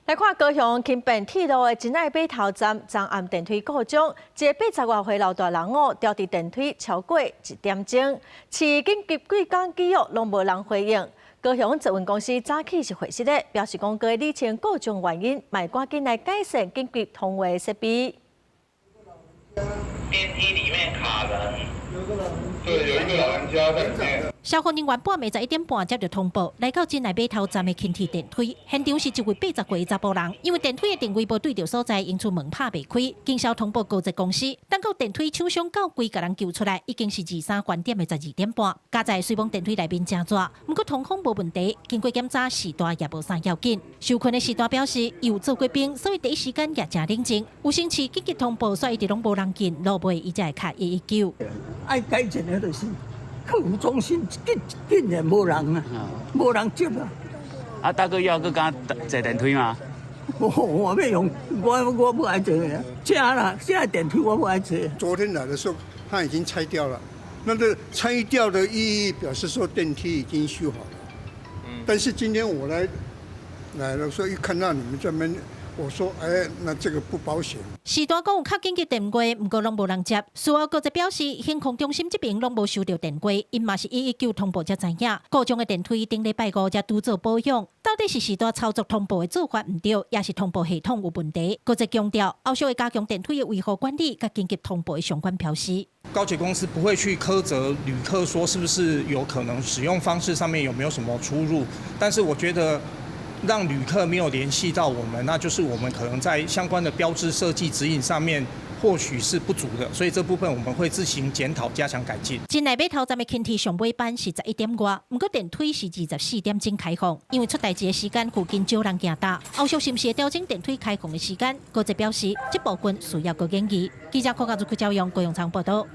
来看高雄轻便铁路的真爱码头站昨暗电梯故障，一个80多岁老大人掉伫电梯超过1点钟，市紧急几工记录拢无人回应。高雄捷运公司早起是回释的，表示讲各理清故障原因，卖赶紧来改善紧急通话设备。电梯里面卡人，对，有一个老人家在里面。消防人员半暝11点半接到通报，来到真爱码头站的轻铁电梯，现场是一位80岁查甫人，因为电梯的定位无对到所在，因此门拍袂开。经消通报高捷公司，等到电梯厂商到柜甲人救出来，已经是23关点的12点半。加在虽讲电梯内面真热，不过通风无问题，经过检查时段也无啥要紧。受困的时段表示，伊有做过兵，所以第一时间也真冷静。有生气紧急通报，所以一直拢无人进，落尾伊才会卡119。爱改进的就是。客服中心竟然无人啊，无人接啊！啊，大哥要去敢坐电梯吗？我没用，我不爱坐的，加了，现在电梯我不爱坐。昨天来的时候，它已经拆掉了，那个拆掉的意义表示说电梯已经修好了。但是今天我来的时候，一看到你们这边。我说，那这个不保险。时段讲有较紧急电话，不过拢无人接。事后高捷表示，航空中心这边拢无收到电话，因嘛是119通报才知影。故障的电梯顶礼拜5才拄做保养，到底是时段操作通报的做法唔对，也是通报系统有问题？高捷强调，后续会加强电梯的维护管理，甲紧急通报的相关标识。高捷公司不会去苛责旅客说是不是有可能使用方式上面有没有什么出入，但是我觉得。让旅客没有联系到我们，那就是我们可能在相关的标志设计指引上面或许是不足的，所以这部分我们会自行检讨，加强改进。真爱码头站的轻铁上尾班是11点外，不过电梯是24点钟开放，因为出代志的时间附近少人行搭，后续是不是调整电梯开放的时间？高捷表示，这部分需要个研议。记者柯家族赵阳高永昌报道。